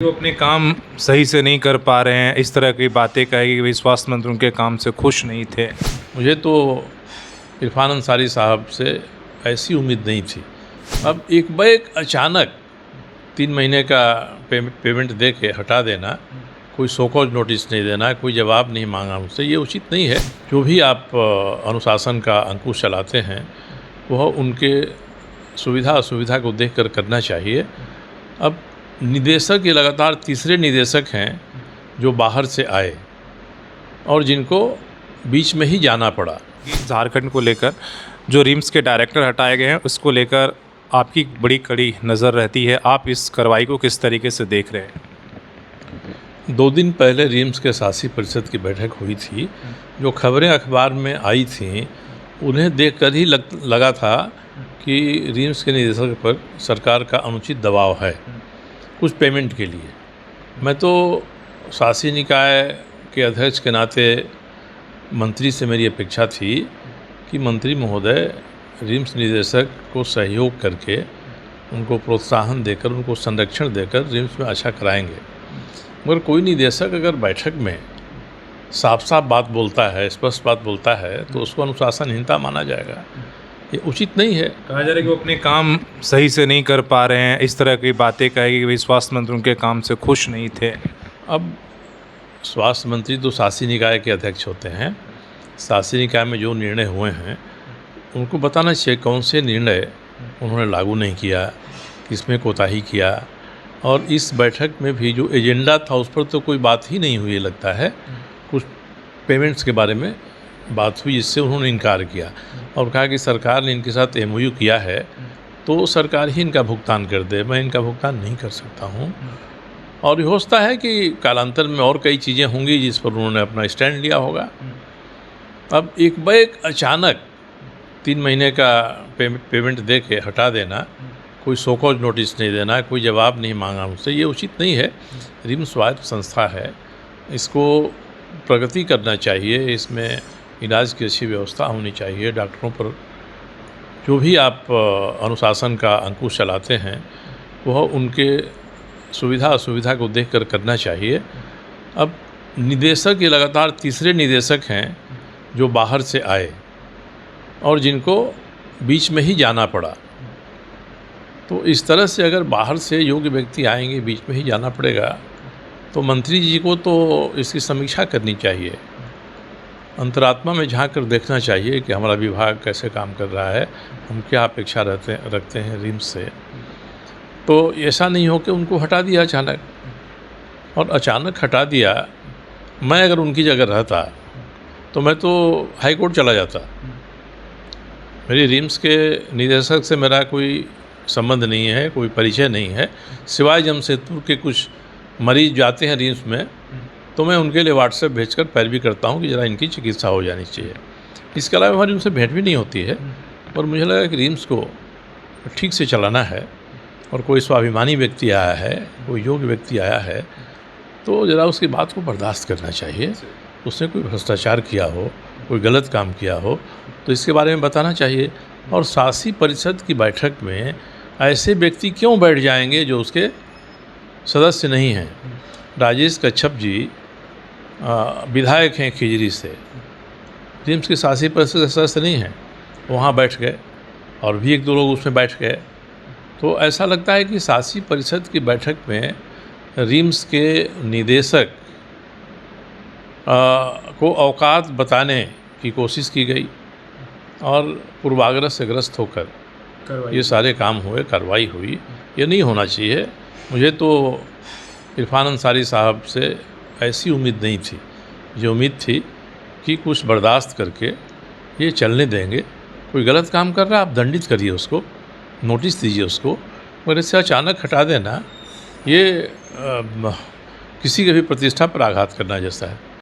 वो अपने काम सही से नहीं कर पा रहे हैं, इस तरह की बातें कही कि भाई स्वास्थ्य मंत्री उनके काम से खुश नहीं थे। मुझे तो इरफान अंसारी साहब से ऐसी उम्मीद नहीं थी। अब एक बैग अचानक 3 महीने का पेमेंट दे के हटा देना, कोई सो कॉज नोटिस नहीं देना, कोई जवाब नहीं मांगा मुझसे, ये उचित नहीं है। जो भी आप अनुशासन का अंकुश चलाते हैं वह उनके सुविधा असुविधा को देख कर करना चाहिए। अब निदेशक ये लगातार तीसरे निदेशक हैं जो बाहर से आए और जिनको बीच में ही जाना पड़ा। झारखंड को लेकर जो रिम्स के डायरेक्टर हटाए गए हैं उसको लेकर आपकी बड़ी कड़ी नज़र रहती है, आप इस कार्रवाई को किस तरीके से देख रहे हैं? 2 दिन पहले रिम्स के शासी परिषद की बैठक हुई थी। जो खबरें अखबार में आई थीं उन्हें देखकर ही लगा था कि रिम्स के निदेशक पर सरकार का अनुचित दबाव है कुछ पेमेंट के लिए। मैं तो शासी निकाय के अध्यक्ष के नाते मंत्री से मेरी अपेक्षा थी कि मंत्री महोदय रिम्स निदेशक को सहयोग करके उनको प्रोत्साहन देकर, उनको संरक्षण देकर रिम्स में अच्छा कराएंगे। मगर कोई निदेशक अगर बैठक में साफ साफ बात बोलता है, स्पष्ट बात बोलता है, तो उसको अनुशासनहीनता माना जाएगा। ये उचित नहीं है। कहा जा रहा है कि वो अपने काम सही से नहीं कर पा रहे हैं, इस तरह की बातें कही कि भाई स्वास्थ्य मंत्री उनके काम से खुश नहीं थे। अब स्वास्थ्य मंत्री तो शासी निकाय के अध्यक्ष होते हैं। शासी निकाय में जो निर्णय हुए हैं उनको बताना चाहिए कौन से निर्णय उन्होंने लागू नहीं किया, किसमें कोताही किया। और इस बैठक में भी जो एजेंडा था उस पर तो कोई बात ही नहीं हुई लगता है। कुछ पेमेंट्स के बारे में बात हुई जिससे उन्होंने इनकार किया और कहा कि सरकार ने इनके साथ MOU किया है तो सरकार ही इनका भुगतान कर दे, मैं इनका भुगतान नहीं कर सकता हूँ। और ये हो सकता है कि कालांतर में और कई चीज़ें होंगी जिस पर उन्होंने अपना स्टैंड लिया होगा। अब एक बैग अचानक 3 महीने का पेमेंट दे के हटा देना, कोई सो कॉज नोटिस नहीं देना, कोई जवाब नहीं मांगा मुझसे, ये उचित नहीं है। रिम्स स्वायत्त संस्था है, इसको प्रगति करना चाहिए, इसमें इलाज की अच्छी व्यवस्था होनी चाहिए। डॉक्टरों पर जो भी आप अनुशासन का अंकुश चलाते हैं वह उनके सुविधा असुविधा को देख कर करना चाहिए। अब निदेशक ये लगातार तीसरे निदेशक हैं जो बाहर से आए और जिनको बीच में ही जाना पड़ा। तो इस तरह से अगर बाहर से योग्य व्यक्ति आएंगे, बीच में ही जाना पड़ेगा, तो मंत्री जी को तो इसकी समीक्षा करनी चाहिए। अंतरात्मा में झांक कर देखना चाहिए कि हमारा विभाग कैसे काम कर रहा है, हम क्या अपेक्षा रखते हैं रिम्स से। तो ऐसा नहीं हो कि उनको हटा दिया अचानक, और अचानक हटा दिया। मैं अगर उनकी जगह रहता तो मैं तो हाई कोर्ट चला जाता। मेरी रिम्स के निदेशक से मेरा कोई संबंध नहीं है, कोई परिचय नहीं है, सिवाय जमशेदपुर के कुछ मरीज जाते हैं रिम्स में तो मैं उनके लिए व्हाट्सएप भेजकर पैरवी करता हूं कि ज़रा इनकी चिकित्सा हो जानी चाहिए। इसके अलावा हमारी उनसे भेंट भी नहीं होती है। और मुझे लगा कि रिम्स को ठीक से चलाना है और कोई स्वाभिमानी व्यक्ति आया है, कोई योग्य व्यक्ति आया है, तो ज़रा उसकी बात को बर्दाश्त करना चाहिए। उसने कोई भ्रष्टाचार किया हो, कोई गलत काम किया हो तो इसके बारे में बताना चाहिए। और शासी परिषद की बैठक में ऐसे व्यक्ति क्यों बैठ जाएंगे जो उसके सदस्य नहीं हैं? राजेश कच्छप जी विधायक हैं खिजरी से, रिम्स के शासी परिषद के सदस्य नहीं हैं, वहाँ बैठ गए और भी 1-2 लोग उसमें बैठ गए। तो ऐसा लगता है कि शासी परिषद की बैठक में रिम्स के निदेशक को औकात बताने की कोशिश की गई और पूर्वाग्रह से ग्रस्त होकर ये सारे काम हुए, कार्रवाई हुई। ये नहीं होना चाहिए। मुझे तो इरफान अंसारी साहब से ऐसी उम्मीद नहीं थी। जो उम्मीद थी कि कुछ बर्दाश्त करके ये चलने देंगे। कोई गलत काम कर रहा है, आप दंडित करिए उसको, नोटिस दीजिए उसको, मगर इससे अचानक हटा देना ये किसी के भी प्रतिष्ठा पर आघात करना जैसा है।